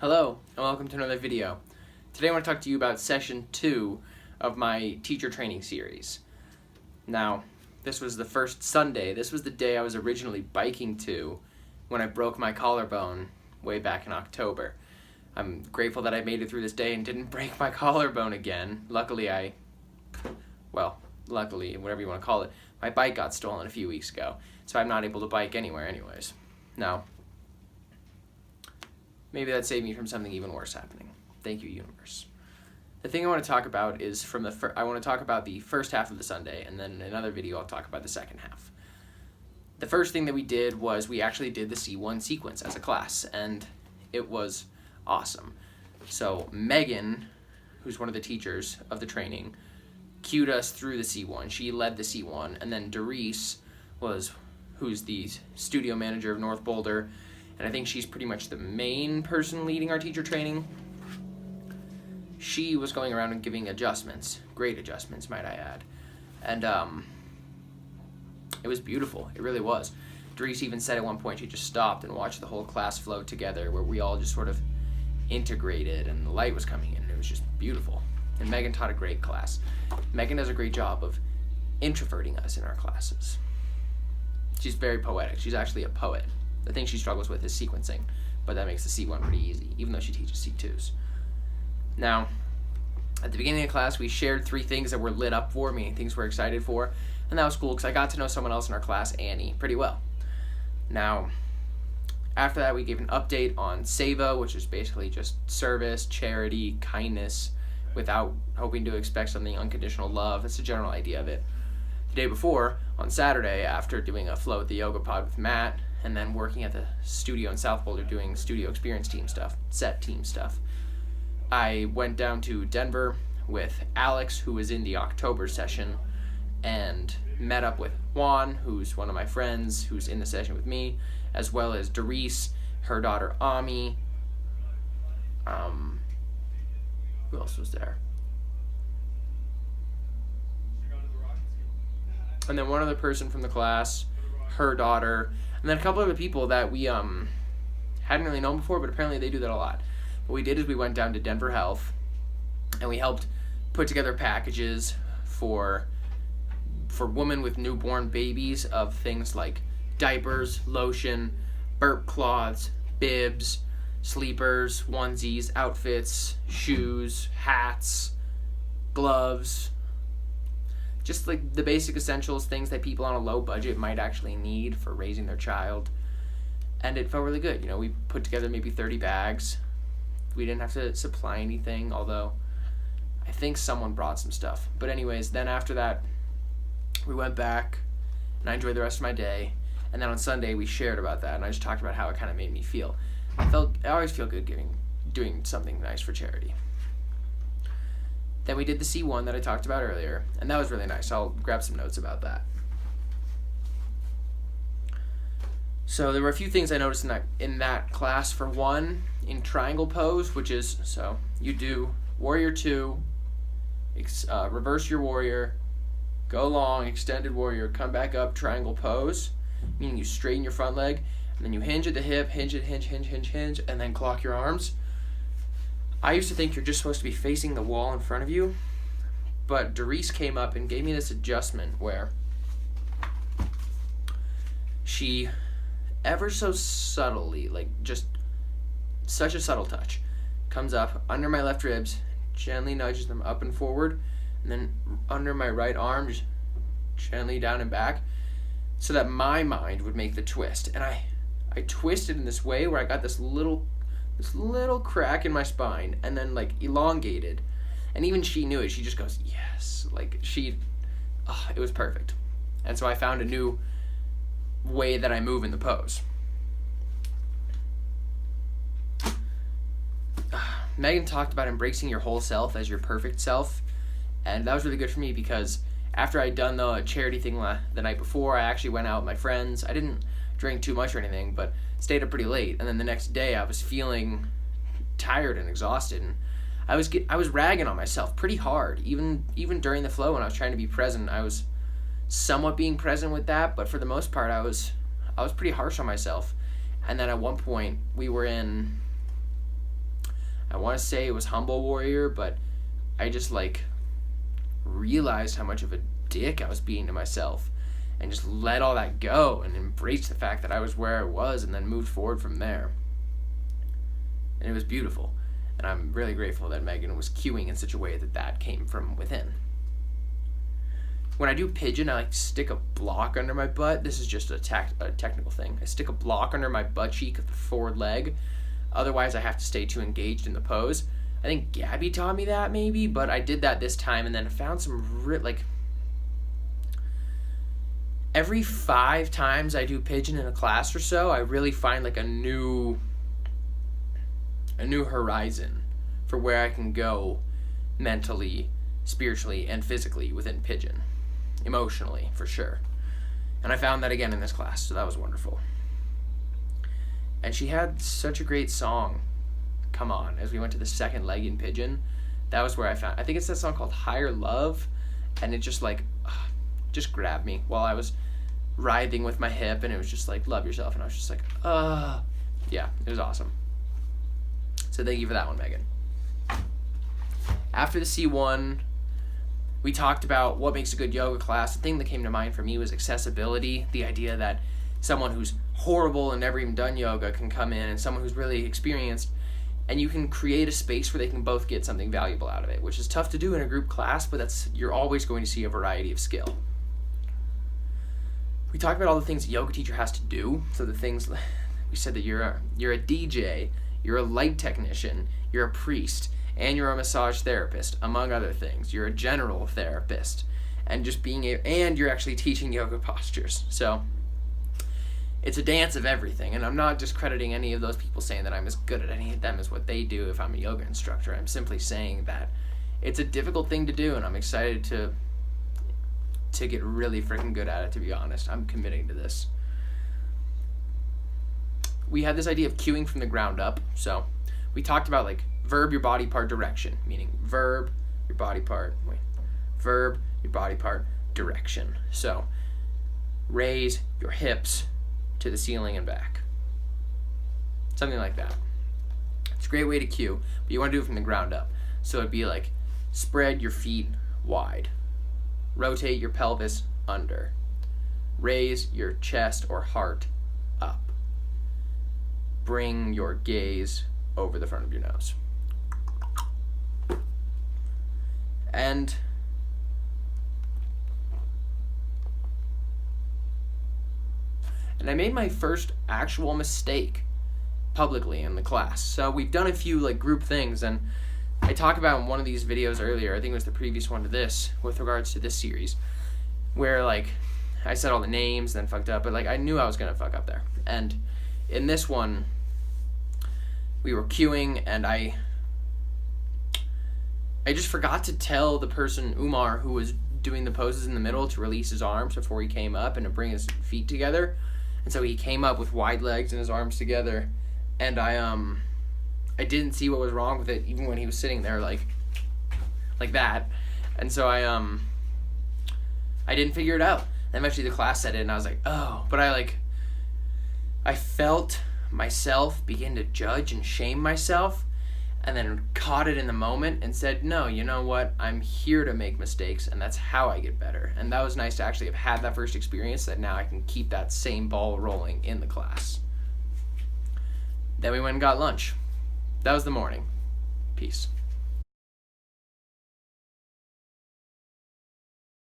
Hello, and welcome to another video. Today I want to talk to you about Session 2 of my teacher training series. Now, this was the first Sunday. This was the day I was originally biking to when I broke my collarbone way back in October. I'm grateful that I made it through this day and didn't break my collarbone again. Luckily, whatever you want to call it, my bike got stolen a few weeks ago, so I'm not able to bike anywhere anyways. Now, maybe that saved me from something even worse happening. Thank you, universe. The thing I want to talk about is I want to talk about the first half of the Sunday, and then in another video I'll talk about the second half. The first thing that we did was we actually did the C1 sequence as a class, and it was awesome. So Megan, who's one of the teachers of the training, cued us through the C1. She led the C1, and then Doris who's the studio manager of North Boulder, and I think she's pretty much the main person leading our teacher training. She was going around and giving adjustments, great adjustments, might I add. And it was beautiful, it really was. Doris even said at one point she just stopped and watched the whole class flow together, where we all just sort of integrated and the light was coming in, and it was just beautiful. And Megan taught a great class. Megan does a great job of introverting us in our classes. She's very poetic. She's actually a poet. The thing she struggles with is sequencing, but that makes the C1 pretty easy, even though she teaches C2s. Now, at the beginning of class, we shared 3 things that were lit up for me, things we're excited for, and that was cool because I got to know someone else in our class, Annie, pretty well. Now, after that, we gave an update on SEVA, which is basically just service, charity, kindness, without hoping to expect something, unconditional love. That's the general idea of it. The day before, on Saturday, after doing a flow at the yoga pod with Matt, and then working at the studio in South Boulder doing studio experience team stuff, set team stuff, I went down to Denver with Alex, who was in the October session, and met up with Juan, who's one of my friends, who's in the session with me, as well as Doris, her daughter Ami. Who else was there? And then one other person from the class, her daughter, and then a couple other people that we hadn't really known before, but apparently they do that a lot. What we did is we went down to Denver Health, and we helped put together packages for women with newborn babies of things like diapers, lotion, burp cloths, bibs, sleepers, onesies, outfits, shoes, hats, gloves, just like the basic essentials, things that people on a low budget might actually need for raising their child. And it felt really good. You know, we put together maybe 30 bags. We didn't have to supply anything, although I think someone brought some stuff. But anyways, then after that, we went back, and I enjoyed the rest of my day. And then on Sunday, we shared about that, and I just talked about how it kind of made me feel. I always feel good doing something nice for charity. Then we did the C1 that I talked about earlier, and that was really nice. I'll grab some notes about that. So there were a few things I noticed in that class. For one, in triangle pose, which is, so you do warrior 2, reverse your warrior, go long, extended warrior, come back up, triangle pose, meaning you straighten your front leg, and then you hinge at the hip, hinge, and then clock your arms. I used to think you're just supposed to be facing the wall in front of you, but Doris came up and gave me this adjustment where she ever so subtly, like just such a subtle touch, comes up under my left ribs, gently nudges them up and forward, and then under my right arm, just gently down and back, so that my mind would make the twist. And I twisted in this way where I got this little crack in my spine, and then like elongated, and even she knew it. She just goes, yes, like it was perfect. And so I found a new way that I move in the pose. Megan talked about embracing your whole self as your perfect self, and that was really good for me because after I'd done the charity thing the night before, I actually went out with my friends. I didn't drink too much or anything, but stayed up pretty late, and then the next day I was feeling tired and exhausted, and I was ragging on myself pretty hard. Even during the flow when I was trying to be present, I was somewhat being present with that, but for the most part I was pretty harsh on myself. And then at one point we were in I want to say it was humble warrior, but I just like realized how much of a dick I was being to myself, and just let all that go and embraced the fact that I was where I was, and then moved forward from there. And it was beautiful, and I'm really grateful that Megan was cueing in such a way that that came from within. When I do pigeon, I like stick a block under my butt. This is just a technical thing. I stick a block under my butt cheek of the forward leg. Otherwise, I have to stay too engaged in the pose. I think Gabby taught me that maybe, but I did that this time, and then I found some every 5 times I do pigeon in a class or so, I really find like a new horizon for where I can go mentally, spiritually, and physically within pigeon. Emotionally, for sure. And I found that again in this class, so that was wonderful. And she had such a great song come on as we went to the second leg in pigeon. That was where I think it's that song called Higher Love, and it just just grabbed me while I was writhing with my hip, and it was just like, love yourself, and I was just like, yeah, it was awesome. So thank you for that one, Megan. After the C1, we talked about what makes a good yoga class. The thing that came to mind for me was accessibility, the idea that someone who's horrible and never even done yoga can come in, and someone who's really experienced, and you can create a space where they can both get something valuable out of it, which is tough to do in a group class, but you're always going to see a variety of skill. We talked about all the things a yoga teacher has to do. So the things, we said that you're a DJ, you're a light technician, you're a priest, and you're a massage therapist, among other things. You're a general therapist, and and you're actually teaching yoga postures. So it's a dance of everything, and I'm not discrediting any of those people saying that I'm as good at any of them as what they do if I'm a yoga instructor. I'm simply saying that it's a difficult thing to do, and I'm excited to get really freaking good at it, to be honest. I'm committing to this. We had this idea of cueing from the ground up, so we talked about like verb your body part direction, meaning verb your body part direction. So raise your hips to the ceiling and back. Something like that. It's a great way to cue, but you want to do it from the ground up. So it'd be like spread your feet wide. Rotate your pelvis under. Raise your chest or heart up. Bring your gaze over the front of your nose. And I made my first actual mistake publicly in the class. So we've done a few like group things, and I talked about in one of these videos earlier, I think it was the previous one to this, with regards to this series, where like I said all the names, then fucked up, but like I knew I was gonna fuck up there. And in this one, we were cueing, and I just forgot to tell the person, Umar, who was doing the poses in the middle, to release his arms before he came up and to bring his feet together. And so he came up with wide legs and his arms together, and I didn't see what was wrong with it even when he was sitting there like that. And so I didn't figure it out. And eventually the class said it, and I was like, oh, but I felt myself begin to judge and shame myself, and then caught it in the moment and said, no, you know what? I'm here to make mistakes, and that's how I get better. And that was nice to actually have had that first experience, that now I can keep that same ball rolling in the class. Then we went and got lunch. That was the morning. Peace.